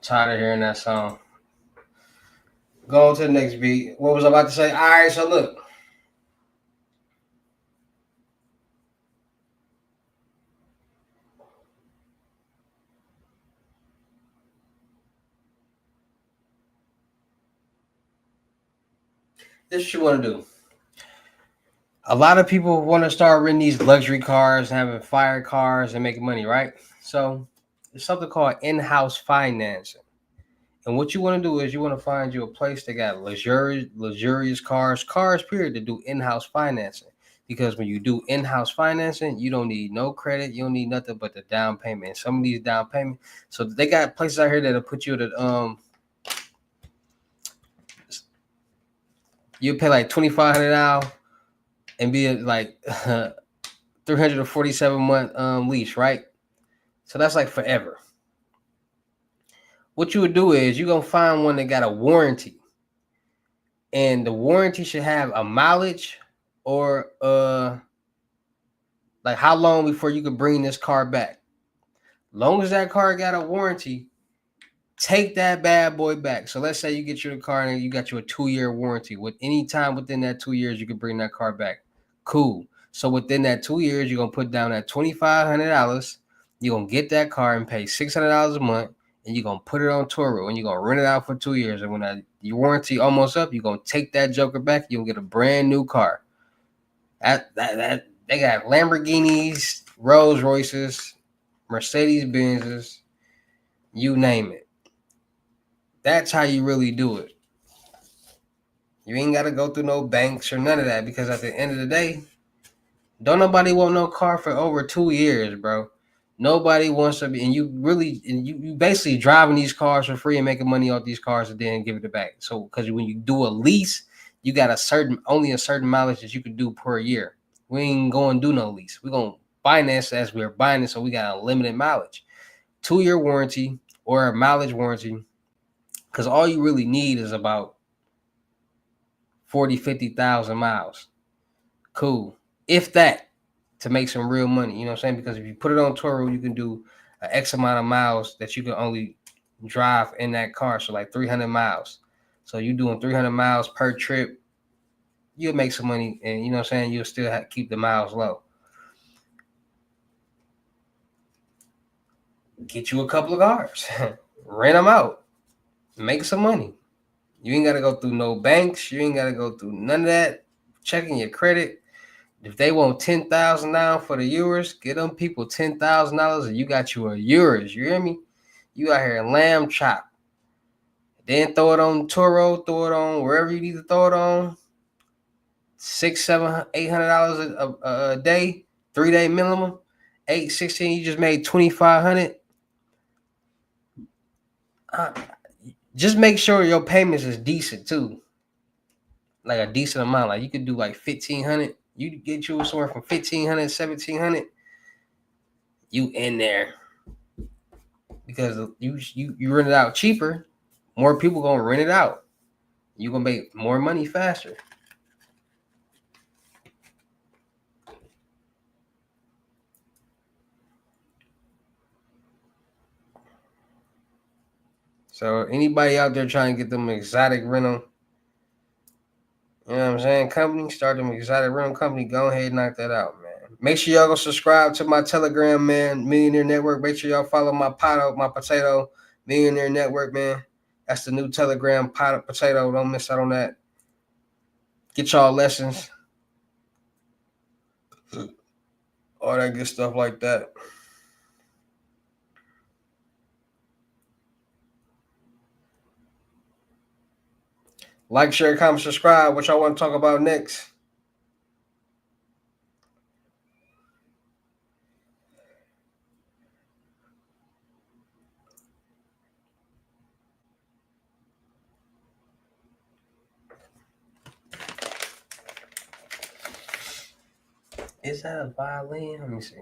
A: Tired of hearing that song. Go on to the next beat. What was I about to say? All right, so look, this is what you want to do. A lot of people want to start renting these luxury cars and having fire cars and making money, right? So there's something called in-house financing. And what you want to do is you want to find you a place that got luxurious cars period, to do in-house financing. Because when you do in-house financing, you don't need no credit, you don't need nothing but the down payment. And some of these down payment, so they got places out here that'll put you at you pay like $2,500 now and be at like 347 month lease, right? So that's like forever. What you would do is you're gonna find one that got a warranty, and the warranty should have a mileage or like how long before you could bring this car back. Long as that car got a warranty, take that bad boy back. So let's say you get your car and you got you a 2-year warranty. With any time within that 2 years, you can bring that car back. Cool. So within that 2 years, you're gonna put down that $2,500. You're gonna get that car and pay $600 a month, and you're gonna put it on Toro and you're gonna rent it out for 2 years. And when your warranty almost up, you're gonna take that joker back. You'll get a brand new car. That they got Lamborghinis, Rolls Royces, Mercedes Benzes, you name it. That's how you really do it. You ain't got to go through no banks or none of that, because at the end of the day, don't nobody want no car for over 2 years, bro. Nobody wants to be, and you basically driving these cars for free and making money off these cars and then give it back. So, because when you do a lease, you got only a certain mileage that you can do per year. We ain't going to do no lease. We're going to finance as we're buying it, so we got a limited mileage. 2-year warranty or a mileage warranty, because all you really need is about 40, 50,000 miles. Cool. If that, to make some real money. You know what I'm saying? Because if you put it on Toro, you can do an X amount of miles that you can only drive in that car. So like 300 miles. So you doing 300 miles per trip, you'll make some money. And you know what I'm saying? You'll still keep the miles low. Get you a couple of cars. Rent them out. Make some money. You ain't got to go through no banks. You ain't got to go through none of that. Checking your credit. If they want 10,000 down for the Euros, get them people $10,000 and you got you a Euros. You hear me? You out here lamb chop. Then throw it on Turo, throw it on wherever you need to throw it on. $600, $700, $800 a day, 3-day minimum. 816, you just made 2,500. Just make sure your payments is decent too, like a decent amount. Like you could do like 1,500. You get you somewhere from 1,500, 1,700. You in there, because you rent it out cheaper. More people gonna rent it out. You gonna make more money faster. So anybody out there trying to get them exotic rental, you know what I'm saying? Company, start them exotic rental company. Go ahead and knock that out, man. Make sure y'all go subscribe to my Telegram, man. Millionaire Network. Make sure y'all follow my potato Millionaire Network, man. That's the new Telegram potato. Don't miss out on that. Get y'all lessons, all that good stuff like that. Like, share, comment, subscribe. What y'all want to talk about next? Is that a violin? Let me see.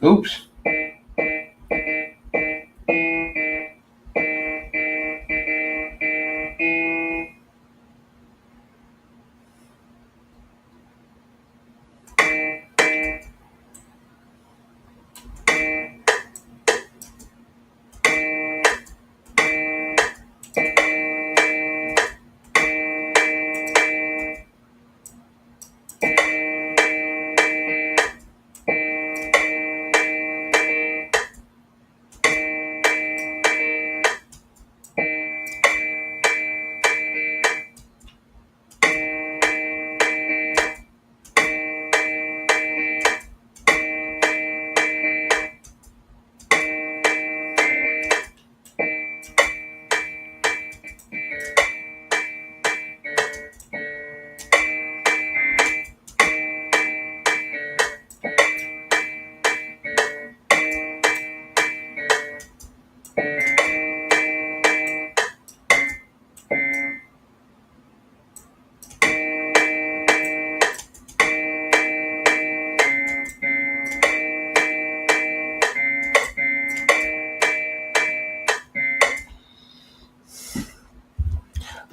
A: Oops.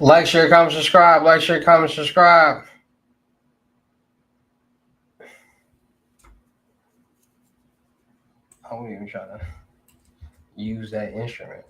A: Like, share, comment, subscribe. Like, share, comment, subscribe. I won't even try to use that instrument.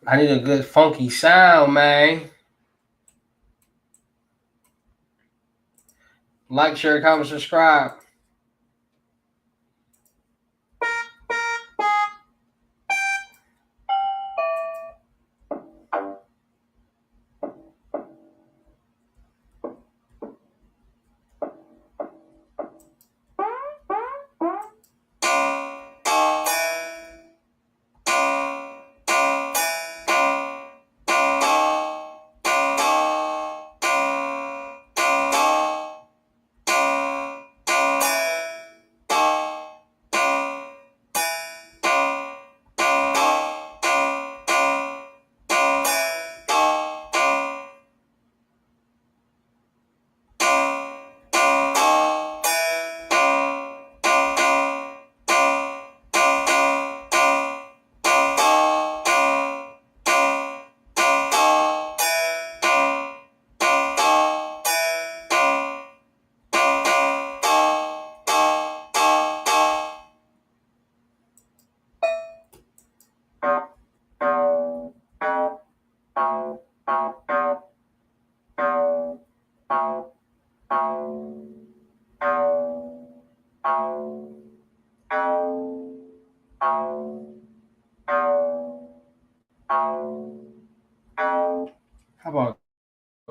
A: I need a good funky sound, man. Like, share, comment, subscribe.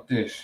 A: about this?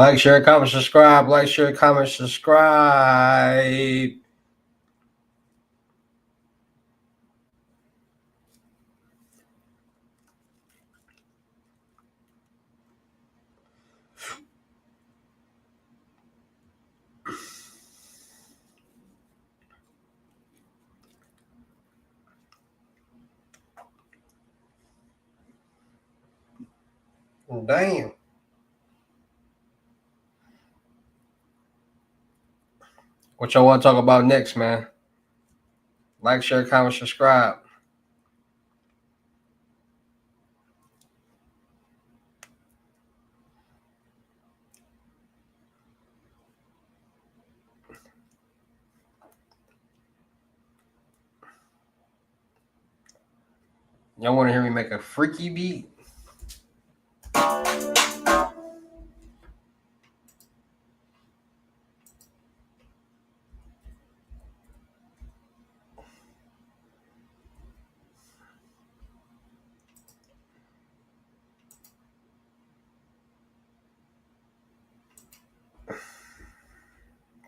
A: Like, share, comment, subscribe. Like, share, comment, subscribe. Damn. What y'all want to talk about next, man? Like, share, comment, subscribe. Y'all want to hear me make a freaky beat?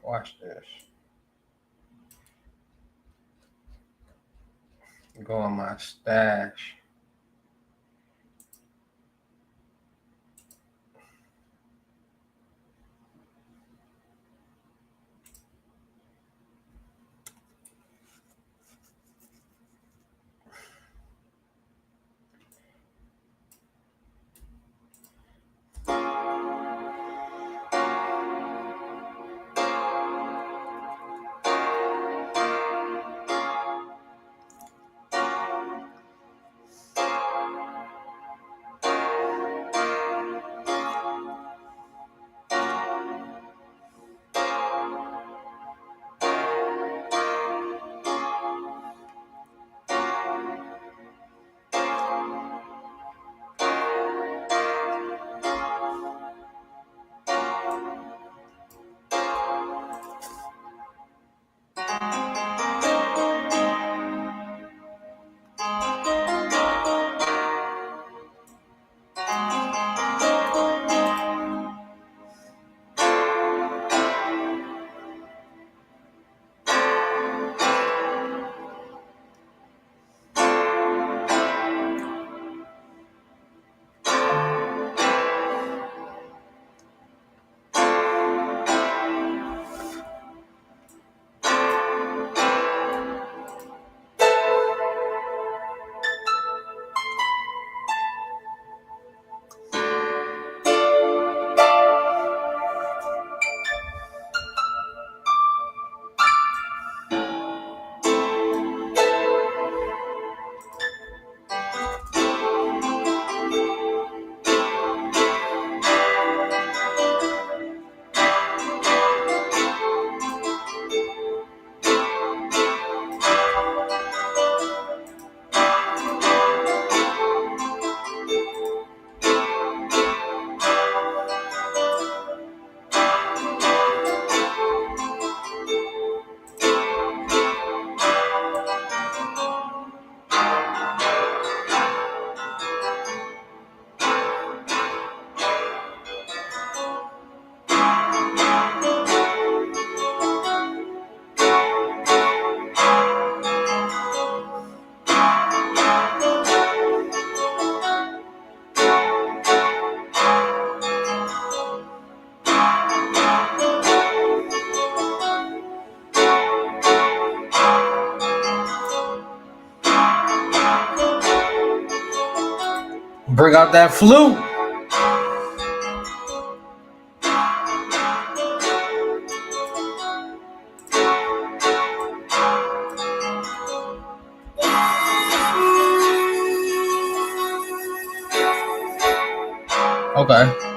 A: Watch this. Go on my stash. Bring out that flute. Okay.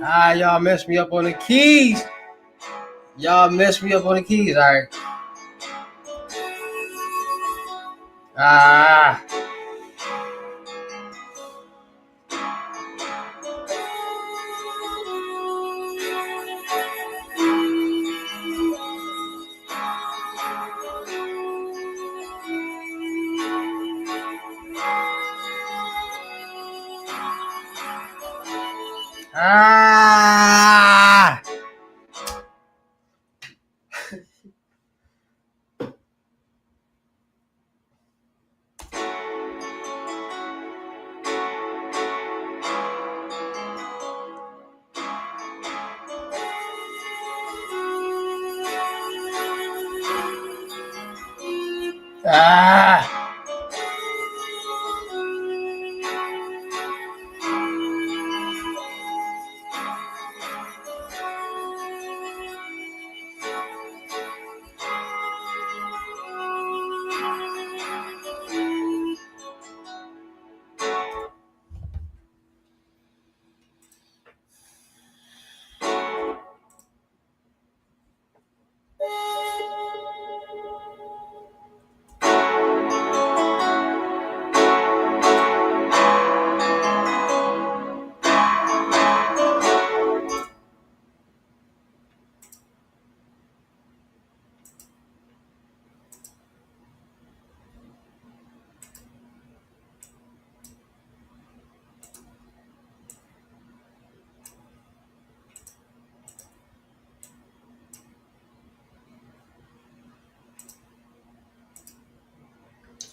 A: Y'all messed me up on the keys. Y'all messed me up on the keys. All right. Ah. Ah. Ah.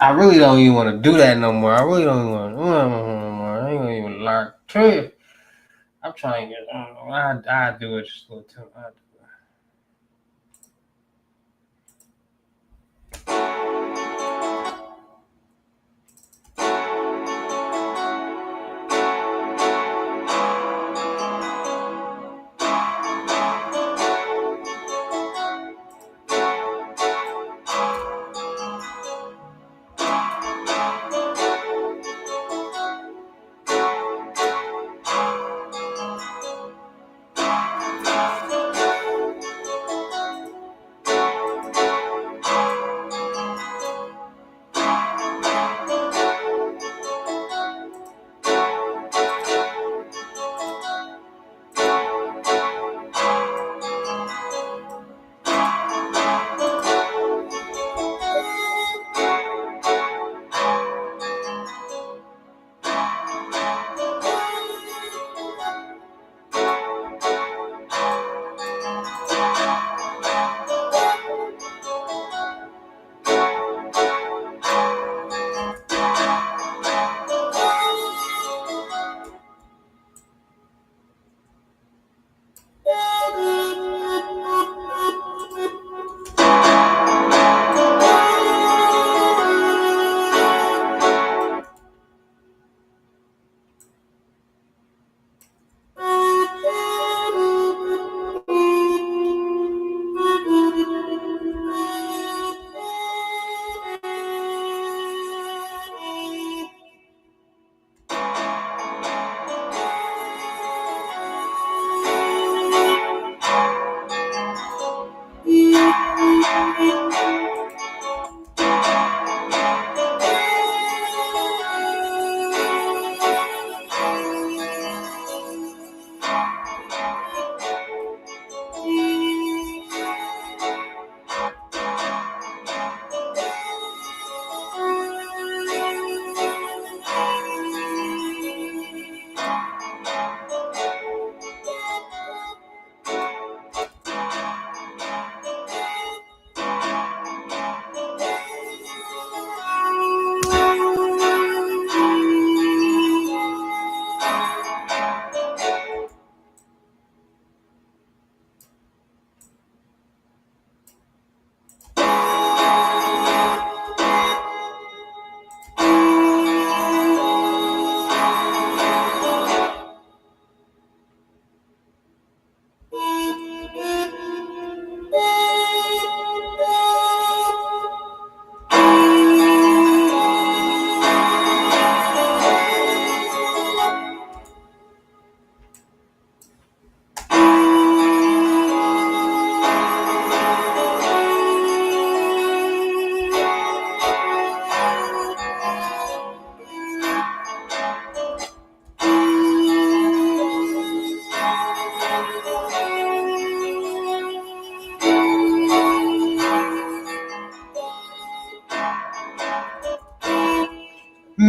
A: I really don't even want to do that no more. I really don't even want to do that no more. I ain't gonna even lie to you. I'm trying to get. I do it just a little too. I do it.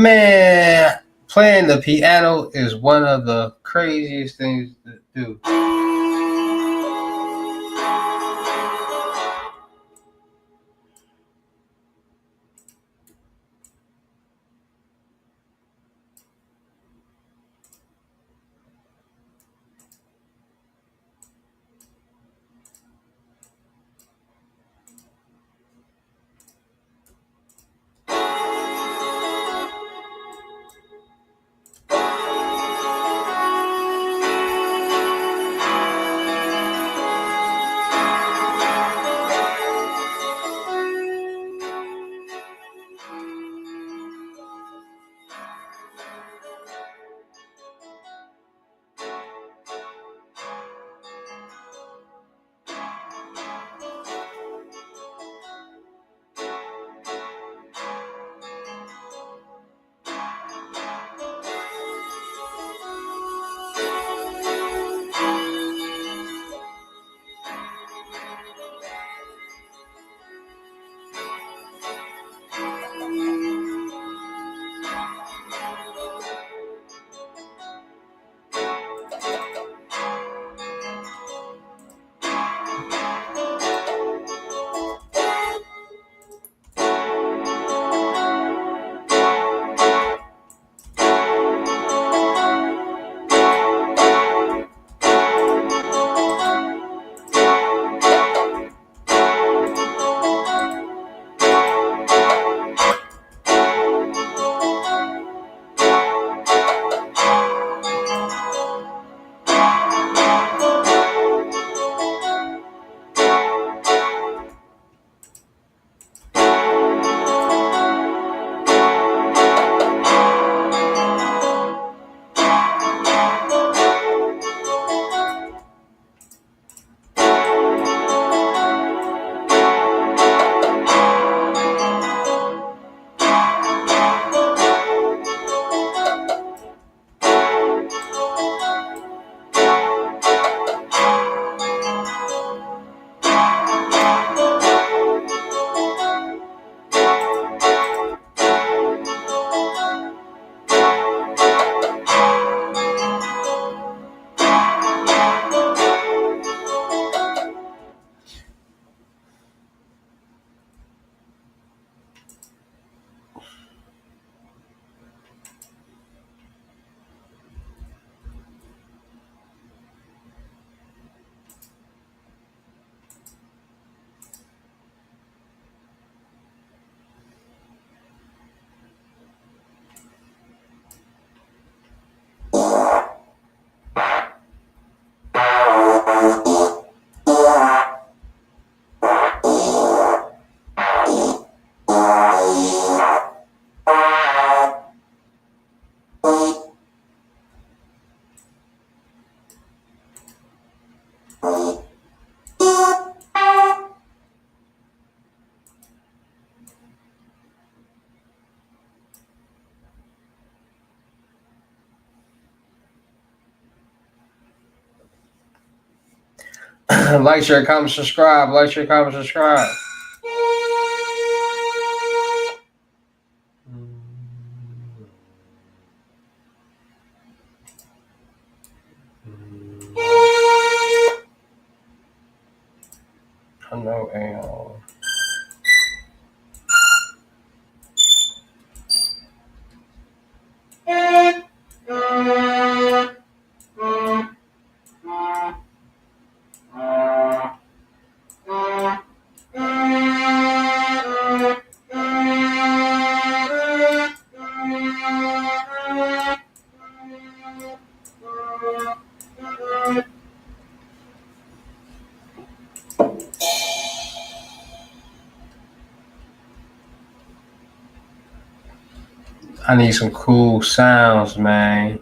A: Man, playing the piano is one of the craziest things to do. Like, share, comment, subscribe. Like, share, comment, subscribe. I know, I need some cool sounds, man.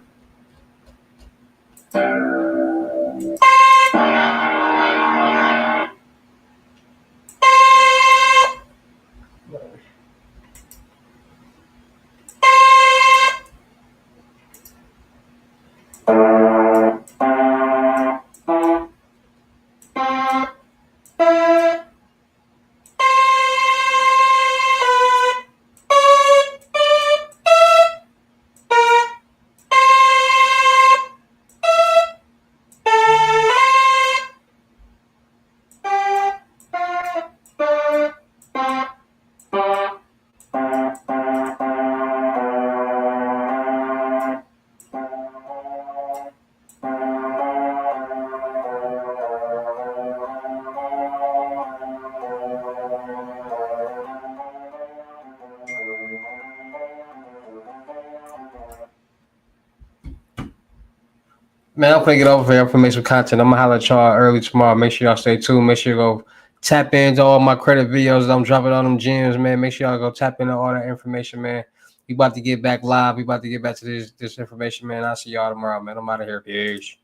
A: Man, I'm gonna get over here. I'm gonna make some content. I'm gonna holler at y'all early tomorrow. Make sure y'all stay tuned. Make sure you go tap into all my credit videos that I'm dropping on them gyms, man. Make sure y'all go tap into all that information, man. We about to get back live. We about to get back to this information, man. I'll see y'all tomorrow, man. I'm out of here. Peace.